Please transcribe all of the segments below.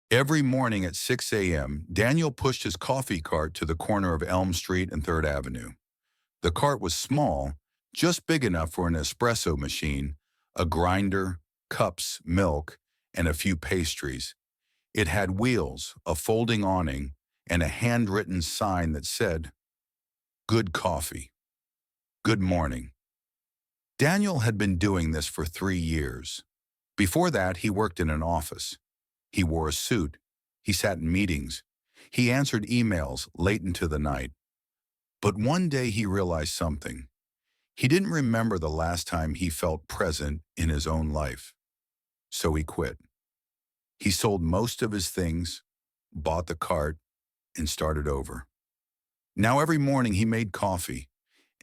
Every morning at 6 a.m., Daniel pushed his coffee cart to the corner of Elm Street and 3rd Avenue. The cart was small, just big enough for an espresso machine, a grinder, cups, milk, and a few pastries. It had wheels, a folding awning, and a handwritten sign that said, "Good coffee. Good morning." Daniel had been doing this for 3 years. Before that, he worked in an office. He wore a suit. He sat in meetings. He answered emails late into the night. But one day he realized something. He didn't remember the last time he felt present in his own life. So he quit. He sold most of his things, bought the cart, and started over. Now every morning he made coffee,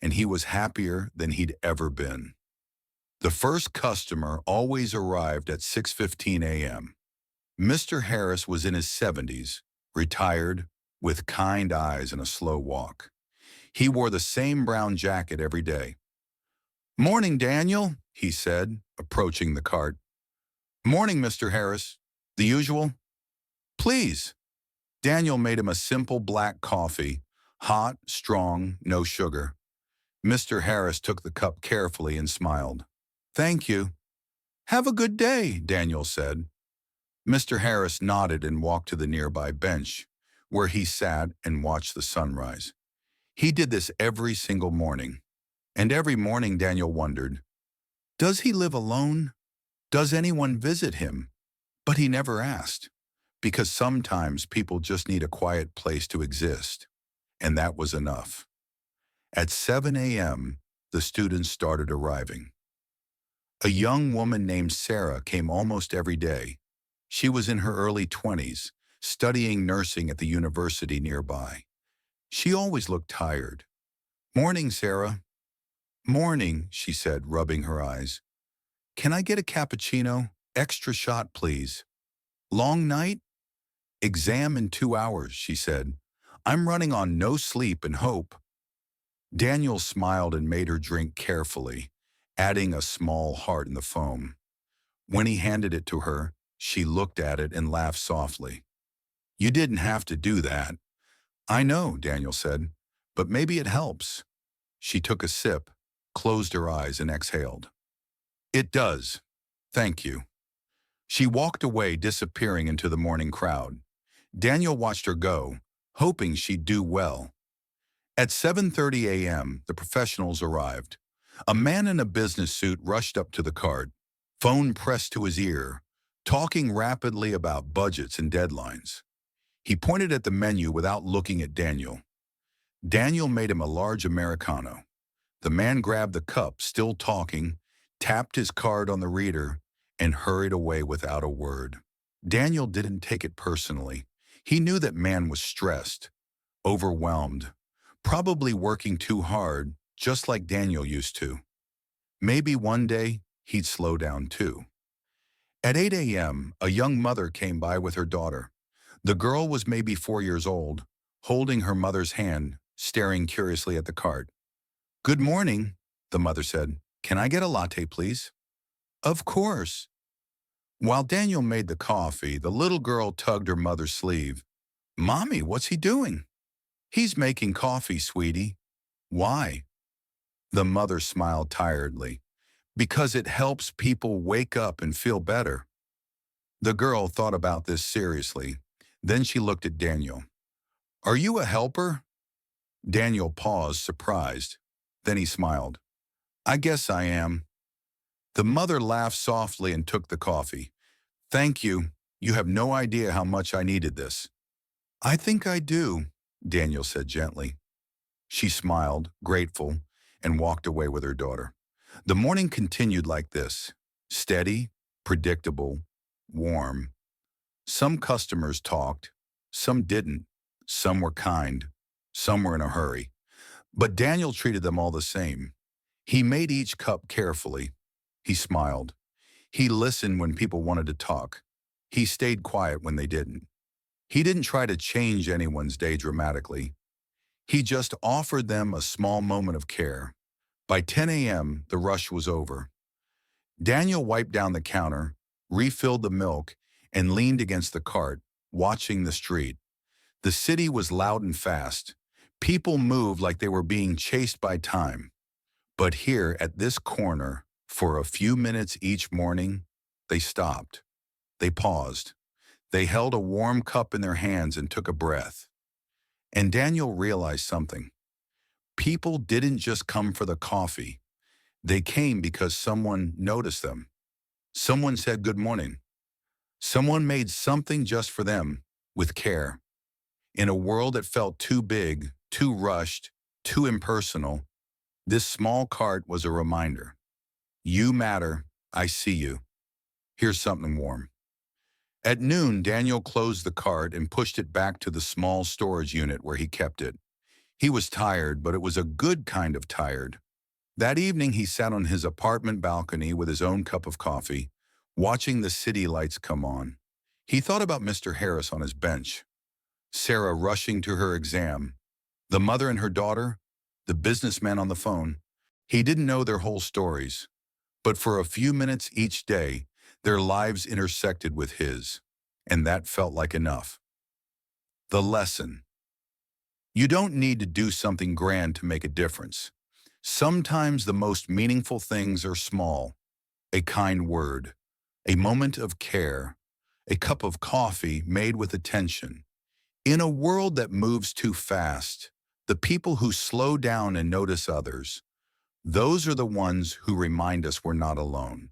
and he was happier than he'd ever been. The first customer always arrived at 6:15 a.m. Mr. Harris was in his 70s, retired, with kind eyes and a slow walk. He wore the same brown jacket every day. "Morning, Daniel," he said, approaching the cart. "Morning, Mr. Harris. The usual?" "Please." Daniel made him a simple black coffee, hot, strong, no sugar. Mr. Harris took the cup carefully and smiled. "Thank you." "Have a good day," Daniel said. Mr. Harris nodded and walked to the nearby bench, where he sat and watched the sunrise. He did this every single morning. And every morning Daniel wondered, does he live alone? Does anyone visit him? But he never asked, because sometimes people just need a quiet place to exist, and that was enough. At 7 a.m., the students started arriving. A young woman named Sarah came almost every day. She was in her early 20s, studying nursing at the university nearby. She always looked tired. "Morning, Sarah." "Morning," she said, rubbing her eyes. "Can I get a cappuccino? Extra shot, please." "Long night?" "Exam in 2 hours," she said. "I'm running on no sleep and hope." Daniel smiled and made her drink carefully, adding a small heart in the foam. When he handed it to her, she looked at it and laughed softly. "You didn't have to do that." "I know," Daniel said, "but maybe it helps." She took a sip, closed her eyes, and exhaled. "It does. Thank you." She walked away, disappearing into the morning crowd. Daniel watched her go, hoping she'd do well. At 7:30 a.m., the professionals arrived. A man in a business suit rushed up to the cart, phone pressed to his ear, talking rapidly about budgets and deadlines. He pointed at the menu without looking at Daniel. Daniel made him a large Americano. The man grabbed the cup, still talking, tapped his card on the reader, and hurried away without a word. Daniel didn't take it personally. He knew that man was stressed, overwhelmed, probably working too hard, just like Daniel used to. Maybe one day he'd slow down too. At 8 a.m., a young mother came by with her daughter. The girl was maybe 4 years old, holding her mother's hand, staring curiously at the cart. "Good morning," the mother said. "Can I get a latte, please?" "Of course." While Daniel made the coffee, the little girl tugged her mother's sleeve. "Mommy, what's he doing?" "He's making coffee, sweetie." "Why?" The mother smiled tiredly. "Because it helps people wake up and feel better." The girl thought about this seriously. Then she looked at Daniel. "Are you a helper?" Daniel paused, surprised. Then he smiled. "I guess I am." The mother laughed softly and took the coffee. "Thank you. You have no idea how much I needed this." "I think I do," Daniel said gently. She smiled, grateful, and walked away with her daughter. The morning continued like this, steady, predictable, warm. Some customers talked, some didn't, some were kind, some were in a hurry. But Daniel treated them all the same. He made each cup carefully. He smiled. He listened when people wanted to talk. He stayed quiet when they didn't. He didn't try to change anyone's day dramatically. He just offered them a small moment of care. By 10 a.m., the rush was over. Daniel wiped down the counter, refilled the milk, and leaned against the cart, watching the street. The city was loud and fast. People moved like they were being chased by time. But here, at this corner, for a few minutes each morning, they stopped. They paused. They held a warm cup in their hands and took a breath. And Daniel realized something. People didn't just come for the coffee. They came because someone noticed them. Someone said good morning. Someone made something just for them, with care. In a world that felt too big, too rushed, too impersonal, this small cart was a reminder. You matter. I see you. Here's something warm. At noon, Daniel closed the cart and pushed it back to the small storage unit where he kept it. He was tired, but it was a good kind of tired. That evening, he sat on his apartment balcony with his own cup of coffee, watching the city lights come on. He thought about Mr. Harris on his bench, Sarah rushing to her exam, the mother and her daughter, the businessman on the phone. He didn't know their whole stories, but for a few minutes each day, their lives intersected with his, and that felt like enough. The lesson. You don't need to do something grand to make a difference. Sometimes the most meaningful things are small. A kind word, a moment of care, a cup of coffee made with attention. In a world that moves too fast, the people who slow down and notice others, those are the ones who remind us we're not alone.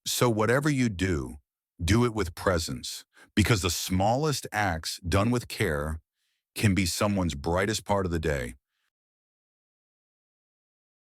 So whatever you do it with presence, because the smallest acts done with care can be someone's brightest part of the day.